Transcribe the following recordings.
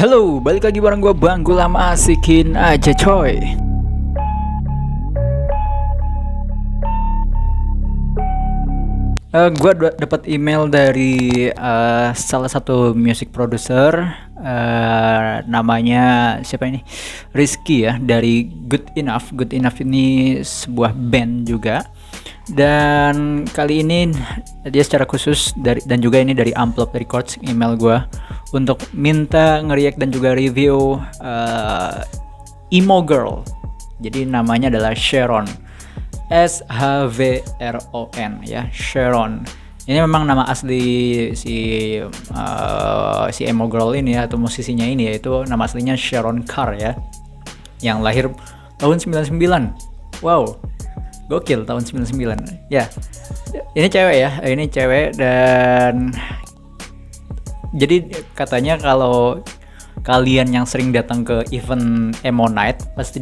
Halo, balik lagi bareng gue Bangku Lama, asikin aja coy. Gue dapat email dari salah satu music producer, namanya siapa ini? Rizky ya, dari Good Enough. Good Enough ini sebuah band juga. Dan kali ini dia secara khusus dan juga ini dari Amplop Records email gue untuk minta nge-react dan juga review Emo Girl. Jadi namanya adalah Sharon, Shvron ya, Sharon. Ini memang nama asli si Emo Girl ini ya, atau musisinya ini, yaitu nama aslinya Sharon Carr ya, yang lahir tahun 99. Wow, gokil, tahun 99 ya. Ini cewek dan jadi katanya kalau kalian yang sering datang ke event Emo Night pasti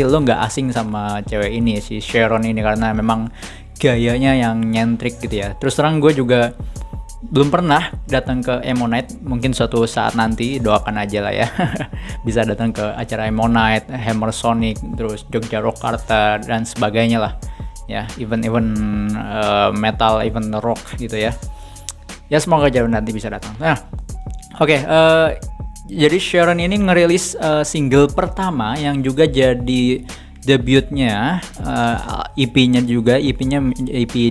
lo nggak asing sama cewek ini, si Sharon ini, karena memang gayanya yang nyentrik gitu ya. Terus terang gue juga belum pernah datang ke Emo Night, mungkin suatu saat nanti, doakan aja lah ya. Bisa datang ke acara Emo Night, Hammer Sonic, terus Jogja Rock Carta dan sebagainya lah ya, event-event metal, event rock gitu ya. Ya semoga jauh nanti bisa datang. Nah, oke. Jadi Sharon ini ngerilis single pertama yang juga jadi debutnya, EP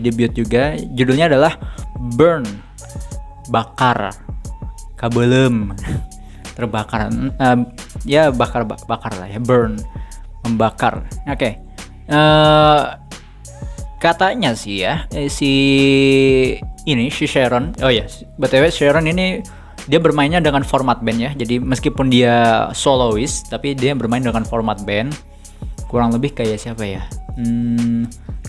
debut juga. Judulnya adalah Burn, bakar, kabelem, terbakar. Ya bakar lah ya, burn, membakar. Oke. Katanya sih ya, si Sharon, BTW Sharon ini dia bermainnya dengan format band ya. Jadi meskipun dia soloist, tapi dia bermain dengan format band. Kurang lebih kayak siapa ya?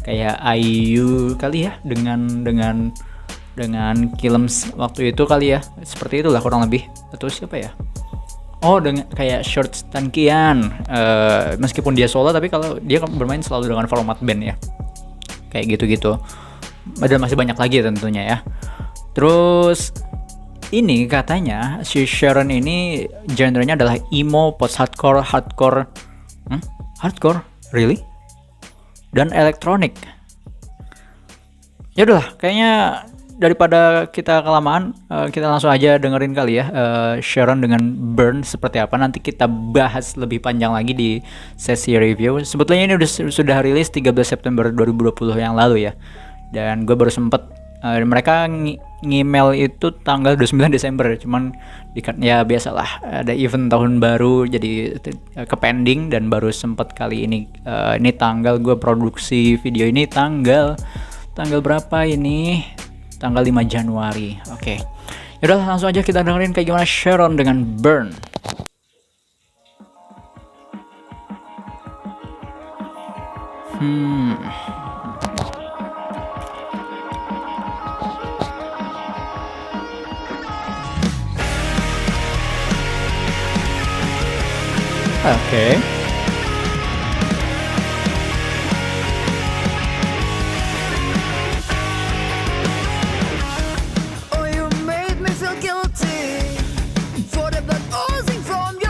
Kayak IU kali ya, dengan Kilms waktu itu kali ya. Seperti itulah kurang lebih. Atau siapa ya? Oh, dengan kayak Short Stankian. Meskipun dia solo, tapi kalau dia bermain selalu dengan format band ya. Kayak gitu-gitu. Dan masih banyak lagi tentunya ya. Terus ini katanya si Sharon ini genrenya adalah emo, post-hardcore, hardcore, really? Dan elektronik. Ya udahlah, kayaknya daripada kita kelamaan, kita langsung aja dengerin kali ya Sharon dengan Burn seperti apa. Nanti kita bahas lebih panjang lagi di sesi review. Sebetulnya ini sudah rilis 13 September 2020 yang lalu ya. Dan gue baru sempet, mereka ngemail itu tanggal 29 Desember, cuman ya biasalah, ada event tahun baru jadi kepending, dan baru sempet kali ini. Ini tanggal gue produksi video ini tanggal berapa ini? Tanggal 5 Januari. Oke. Yaudah langsung aja kita dengerin kayak gimana Sharon dengan Burn. Oke.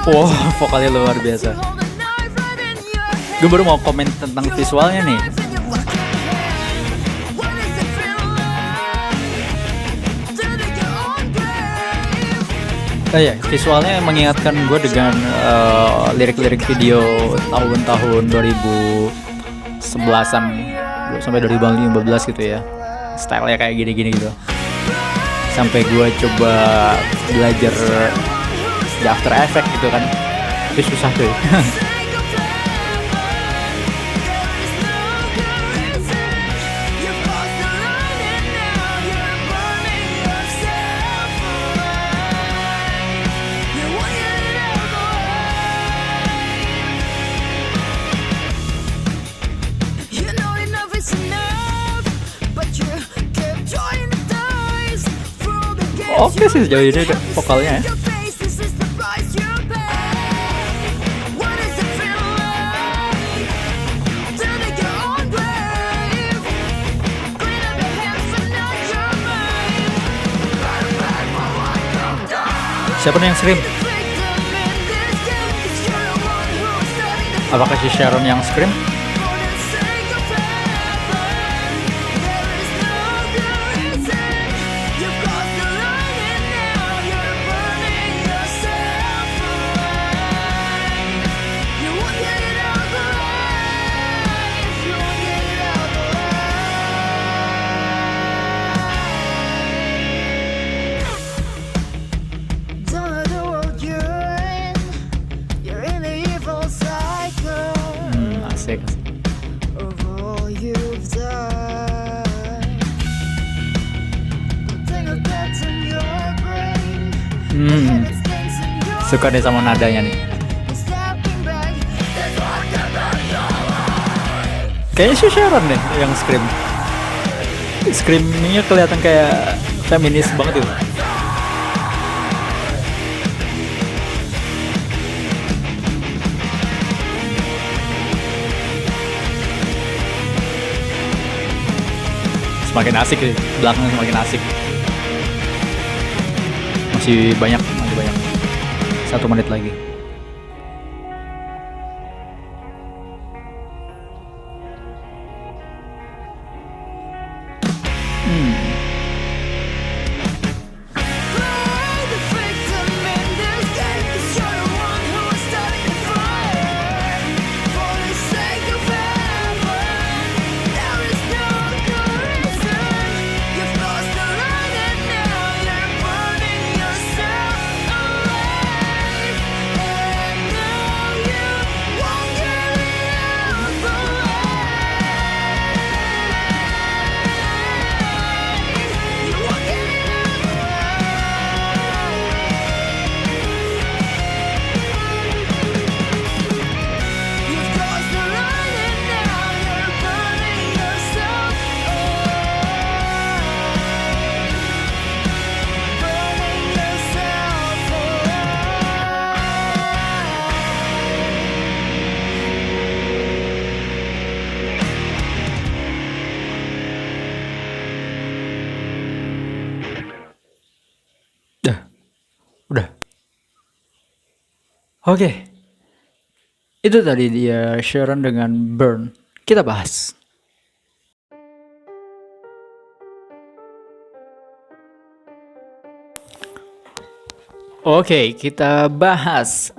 Wah, vokalnya luar biasa. Gue baru mau komen tentang visualnya nih. Ya, visualnya mengingatkan gue dengan lirik-lirik video tahun-tahun 2011-an sampai 2015 gitu ya. Stylenya kayak gini-gini gitu. Sampai gue coba belajar di After Effects gitu kan. Tapi susah tuh. Oke sih sejauh ini vokalnya ya. Siapa nih yang stream? Apakah si Sharon yang scream? Asik. Suka deh sama nadanya nih. Kayaknya si Sharon deh yang scream. Screamingnya kelihatan kayak feminis banget itu. Semakin asik sih, belakang semakin asik. Masih banyak. 1 menit lagi. Udah. Oke. Itu tadi dia Sharon dengan Burn. Kita bahas. Oke, kita bahas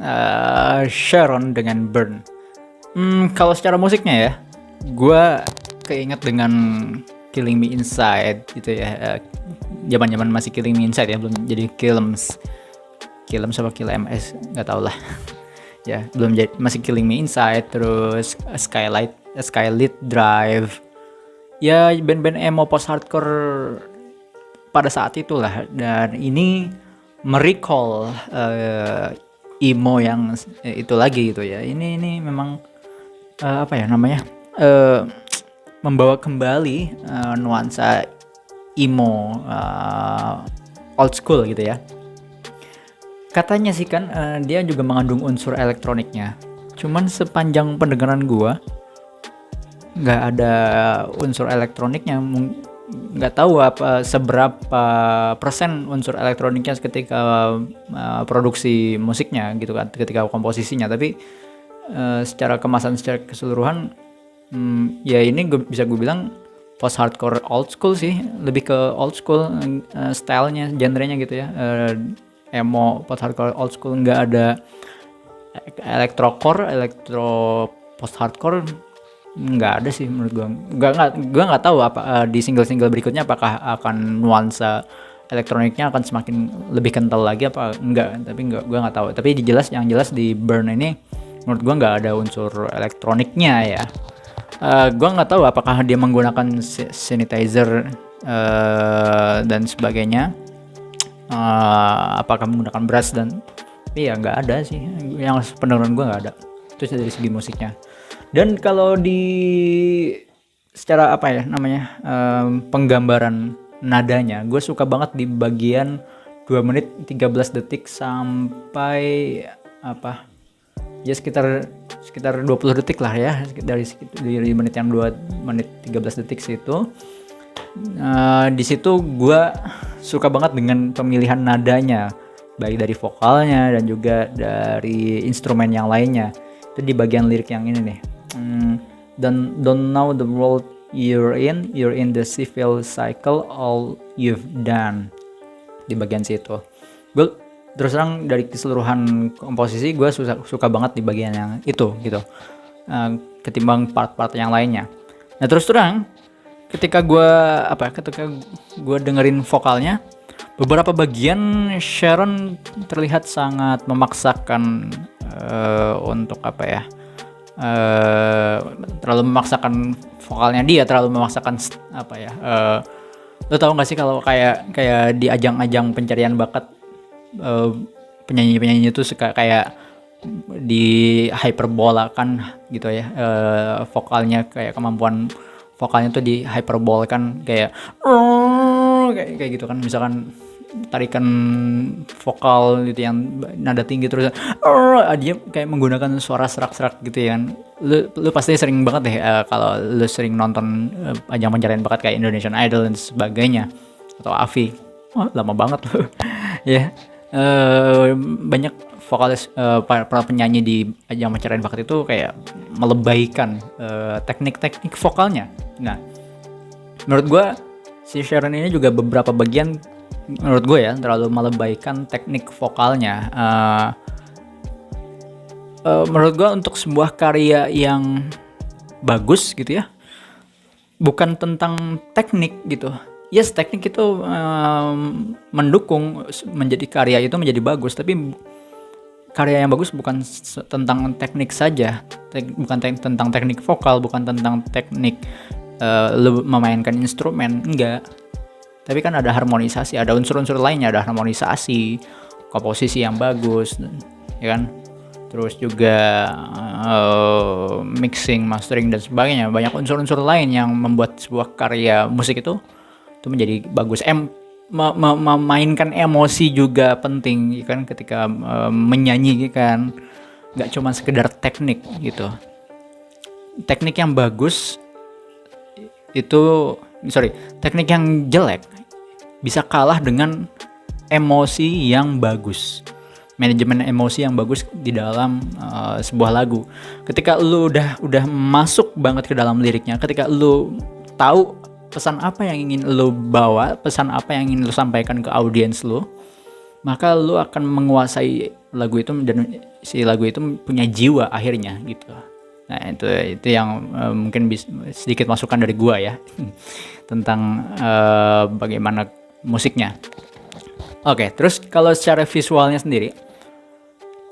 Sharon dengan Burn. Kalau secara musiknya ya, gue keinget dengan Killing Me Inside gitu ya. Zaman-zaman masih Killing Me Inside ya, belum jadi Killms apa Kill MS, nggak tau lah. Ya, belum jadi, masih Killing Me Inside, terus Skylit Drive. Ya, band-band emo post hardcore pada saat itulah. Dan ini merecall emo yang itu lagi gitu ya. Ini memang apa ya namanya? Membawa kembali nuansa emo old school gitu ya. Katanya sih kan dia juga mengandung unsur elektroniknya. Cuman sepanjang pendengaran gua nggak ada unsur elektroniknya. Nggak tahu apa seberapa persen unsur elektroniknya ketika produksi musiknya gitu kan, ketika komposisinya. Tapi secara kemasan, secara keseluruhan, ya ini bisa gue bilang post hardcore old school sih, lebih ke old school stylenya, genrenya gitu ya. Emo post hardcore old school, nggak ada elektro post hardcore, nggak ada sih menurut gue. Gue nggak tahu apa di single berikutnya apakah akan nuansa elektroniknya akan semakin lebih kental lagi apa enggak, tapi gue nggak tahu. Tapi yang jelas di Burn ini menurut gue nggak ada unsur elektroniknya ya. Gue nggak tahu apakah dia menggunakan sanitizer dan sebagainya, apakah menggunakan brush, dan ya nggak ada sih, yang pendengaran gue nggak ada. Itu dari segi musiknya. Dan kalau secara apa ya namanya, penggambaran nadanya, gue suka banget di bagian 2 menit 13 detik sampai apa ya, sekitar 20 detik lah ya, dari menit yang 2 menit 13 detik situ. Di situ gue suka banget dengan pemilihan nadanya, baik dari vokalnya dan juga dari instrumen yang lainnya. Itu di bagian lirik yang ini nih. Don't know the world you're in the civil cycle, all you've done. Di bagian situ gue terus terang dari keseluruhan komposisi gue suka banget di bagian yang itu gitu, ketimbang part-part yang lainnya. Nah terus terang ketika gue dengerin vokalnya, beberapa bagian Sharon terlihat sangat memaksakan untuk terlalu memaksakan vokalnya dia, terlalu memaksakan lo tau gak sih kalau kayak di ajang-ajang pencarian bakat, penyanyi-penyanyi itu suka kayak di hyperbolakan gitu ya, vokalnya, kayak kemampuan vokalnya tuh di hyperbolakan kayak gitu kan, misalkan tarikan vokal gitu yang nada tinggi terus dia kayak menggunakan suara serak-serak gitu ya kan. Lu pasti sering banget deh kalau lu sering nonton ajang pencarian bakat kayak Indonesian Idol dan sebagainya atau AVI. Lama banget loh. Ya. Banyak vokalis para penyanyi di ajang pencarian bakat itu kayak melebaikan teknik-teknik vokalnya. Nah, menurut gua si Sharon ini juga beberapa bagian menurut gue ya terlalu melebaikan teknik vokalnya. Menurut gue untuk sebuah karya yang bagus gitu ya, bukan tentang teknik gitu. Yes, teknik itu mendukung menjadi karya itu menjadi bagus, tapi karya yang bagus bukan tentang teknik saja, bukan tentang teknik vokal, bukan tentang teknik lu memainkan instrumen, enggak. Tapi kan ada harmonisasi, ada unsur-unsur lainnya, ada harmonisasi, komposisi yang bagus, ya kan? Terus juga mixing, mastering dan sebagainya. Banyak unsur-unsur lain yang membuat sebuah karya musik itu menjadi bagus. Memainkan emosi juga penting, ya kan? Ketika menyanyi, kan? Nggak cuma sekedar teknik gitu. Teknik yang bagus teknik yang jelek bisa kalah dengan emosi yang bagus, manajemen emosi yang bagus di dalam sebuah lagu. Ketika lu udah masuk banget ke dalam liriknya, ketika lu tahu pesan apa yang ingin lu bawa, pesan apa yang ingin lu sampaikan ke audiens lu, maka lu akan menguasai lagu itu dan si lagu itu punya jiwa akhirnya gitu. Nah itu yang mungkin sedikit masukan dari gua ya tentang bagaimana musiknya. Oke, terus kalau secara visualnya sendiri,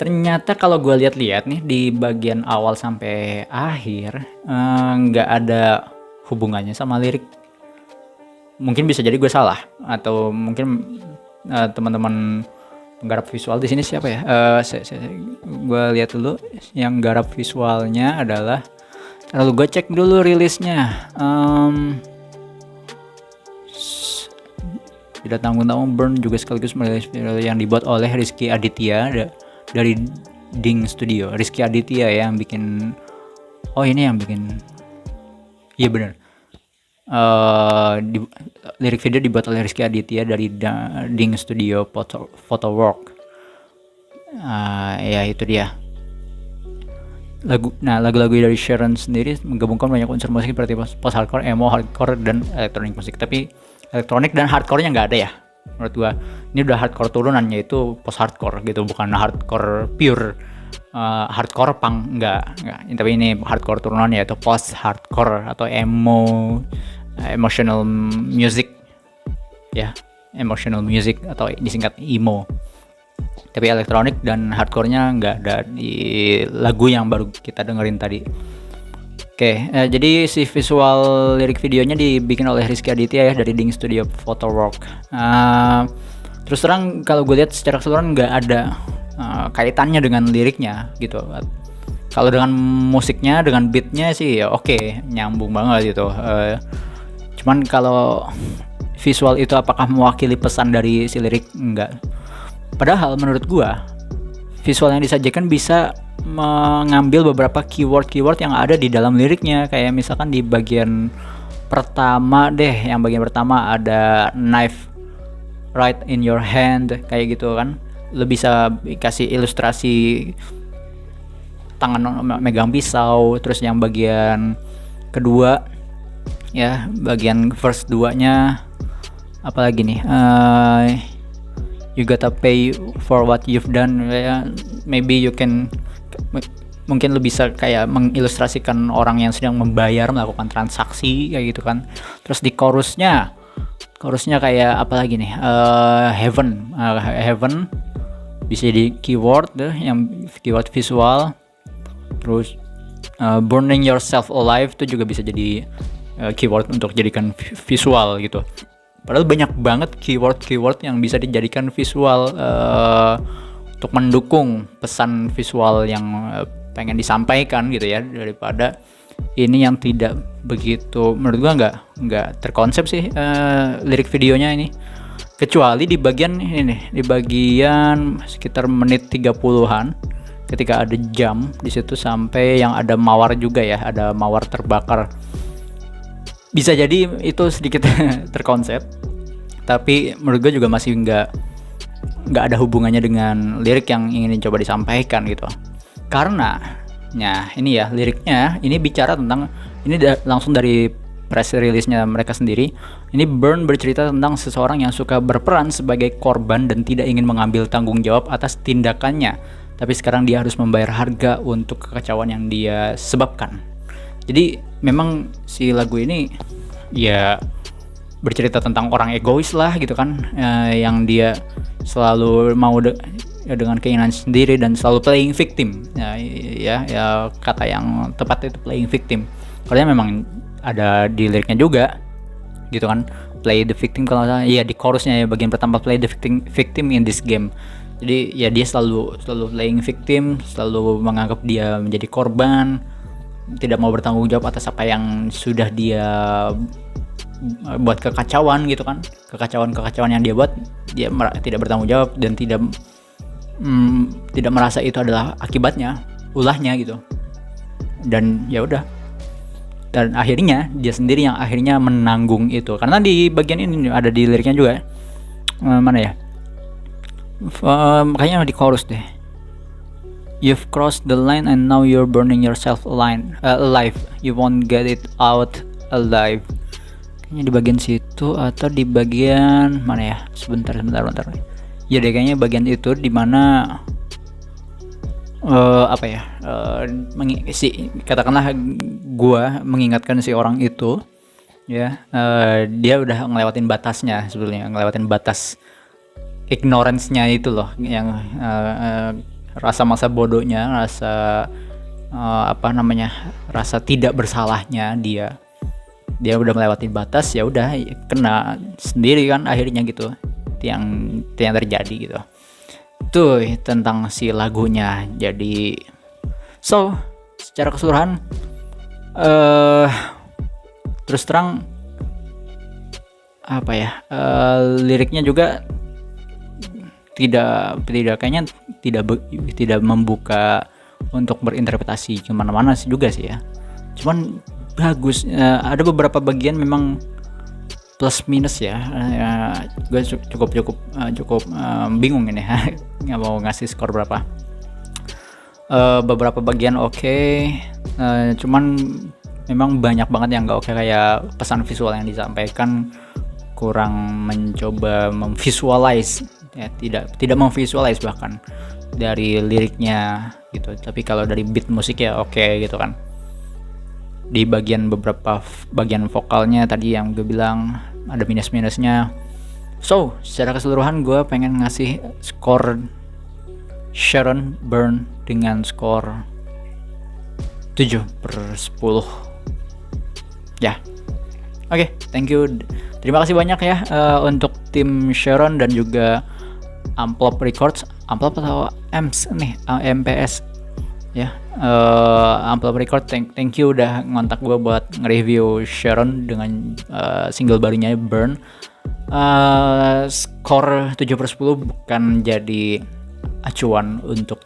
ternyata kalau gua lihat-lihat nih di bagian awal sampai akhir nggak ada hubungannya sama lirik. Mungkin bisa jadi gue salah, atau mungkin teman-teman penggarap visual di sini siapa ya? Gue lihat dulu, yang garap visualnya adalah, lalu gue cek dulu rilisnya. Tidak tanggung-tanggung Burn juga sekaligus merilis video yang dibuat oleh Rizky Aditya dari Ding Studio. Rizky Aditya ya yang bikin, ini yang bikin, iya benar. Lirik video dibuat oleh Rizky Aditya dari Ding Studio Photowork. Ya itu dia. Lagu-lagu dari Sharon sendiri menggabungkan banyak unsur musik seperti post hardcore, emo, hardcore, dan elektronik musik. Tapi elektronik dan hardcore-nya nggak ada ya menurut gua. Ini udah hardcore turunannya, itu post hardcore gitu, bukan hardcore pure. Hardcore punk enggak. Tapi ini hardcore turunannya yaitu post hardcore atau emo, emotional music ya, emotional music atau disingkat emo. Tapi elektronik dan hardcore-nya nggak ada di lagu yang baru kita dengerin tadi. Oke, jadi si visual lirik videonya dibikin oleh Rizky Aditya ya dari Ding Studio Photowork. Terus terang kalau gue lihat secara keseluruhan nggak ada kaitannya dengan liriknya gitu. Kalau dengan musiknya, dengan beatnya sih ya oke, nyambung banget gitu. Cuman kalau visual itu apakah mewakili pesan dari si lirik? Enggak. Padahal menurut gua visual yang disajikan bisa mengambil beberapa keyword yang ada di dalam liriknya. Kayak misalkan di bagian pertama yang bagian pertama ada knife right in your hand kayak gitu kan. Lo bisa kasih ilustrasi tangan megang pisau. Terus yang bagian kedua ya, bagian verse 2-nya apalagi nih, you gotta pay for what you've done ya. Maybe you can, mungkin lu bisa kayak mengilustrasikan orang yang sedang membayar, melakukan transaksi kayak gitu kan. Terus di chorusnya kayak apa lagi nih, heaven bisa jadi keyword deh, yang keyword visual. Terus burning yourself alive itu juga bisa jadi keyword untuk jadikan visual gitu. Padahal banyak banget keyword yang bisa dijadikan visual untuk mendukung pesan visual yang pengen disampaikan gitu ya, daripada ini yang tidak begitu, menurut gua nggak terkonsep sih lirik videonya ini, kecuali di bagian ini nih, di bagian sekitar menit 30-an ketika ada jam di situ, sampai yang ada mawar juga ya, ada mawar terbakar. Bisa jadi itu sedikit terkonsep, tapi menurut gue juga masih nggak ada hubungannya dengan lirik yang ingin dicoba disampaikan gitu. Karena ini ya, liriknya ini bicara tentang, ini langsung dari press release-nya mereka sendiri. Ini Burn bercerita tentang seseorang yang suka berperan sebagai korban dan tidak ingin mengambil tanggung jawab atas tindakannya, tapi sekarang dia harus membayar harga untuk kekacauan yang dia sebabkan. Jadi memang si lagu ini ya bercerita tentang orang egois lah gitu kan, yang dia selalu mau dengan keinginan sendiri dan selalu playing victim. Ya kata yang tepat itu playing victim. Karena memang ada di liriknya juga gitu kan, play the victim kalau salah. Iya, di chorusnya ya, bagian pertama, play the victim in this game. Jadi ya dia selalu playing victim, selalu menganggap dia menjadi korban, tidak mau bertanggung jawab atas apa yang sudah dia buat kekacauan gitu kan. Kekacauan yang dia buat, dia tidak bertanggung jawab dan tidak merasa itu adalah akibatnya, ulahnya gitu. Dan ya udah, dan akhirnya dia sendiri yang akhirnya menanggung itu. Karena di bagian ini ada di liriknya juga, mana ya, kayaknya di chorus deh, you've crossed the line and now you're burning yourself alive, you won't get it out alive. Kayaknya di bagian situ, atau di bagian mana ya, sebentar ya deh, kayaknya bagian itu dimana katakanlah gua mengingatkan si orang itu ya, dia udah ngelewatin batasnya, sebetulnya ngelewatin batas ignorance-nya itu loh, yang rasa masa bodohnya, rasa rasa tidak bersalahnya dia udah melewati batas, ya udah kena sendiri kan akhirnya gitu, yang terjadi gitu. Tuh tentang si lagunya. Jadi secara keseluruhan terus terang liriknya juga tidak kayaknya tidak membuka untuk berinterpretasi kemana-mana sih juga sih ya. Cuman bagus, ada beberapa bagian memang plus minus ya. Gue cukup bingung ini nggak mau ngasih skor berapa. Beberapa bagian oke, cuman memang banyak banget yang nggak oke, kayak pesan visual yang disampaikan kurang mencoba memvisualize ya, tidak memvisualize bahkan dari liriknya gitu. Tapi kalau dari beat musik ya oke gitu kan. Di beberapa bagian vokalnya tadi yang gue bilang ada minus-minusnya. Secara keseluruhan gue pengen ngasih skor Sharon Burn dengan skor 7/10 ya. Oke, thank you, terima kasih banyak ya untuk tim Sharon dan juga Amplop Records, Amplop atau AMS nih, MPS ya. Amplop Record, thank you udah ngontak gue buat nge-review Sharon dengan single barunya Burn. Skor 7/10 bukan jadi acuan untuk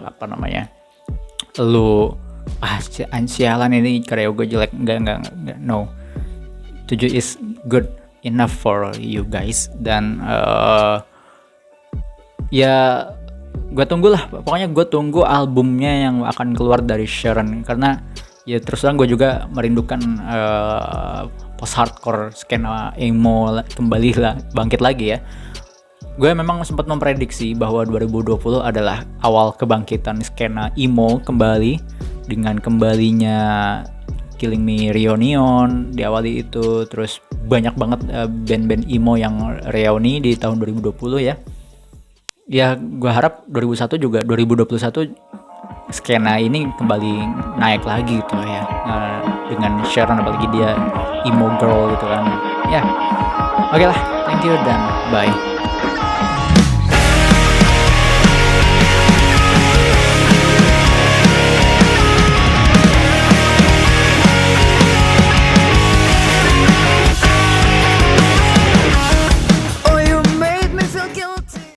lu sialan ini karya gue jelek, enggak, no. 7 is good enough for you guys. Dan ya gue tunggu lah, pokoknya gue tunggu albumnya yang akan keluar dari Sharon, karena ya terus terang gue juga merindukan post hardcore skena emo kembali lah, bangkit lagi ya. Gue memang sempat memprediksi bahwa 2020 adalah awal kebangkitan skena emo kembali dengan kembalinya Killing Me Reunion diawali itu, terus banyak banget band-band emo yang reuni di tahun 2020 ya. Ya gue harap 2021 skena ini kembali naik lagi gitu ya, dengan Sharon, apalagi dia emo girl gitu kan ya. Oke lah, thank you dan bye.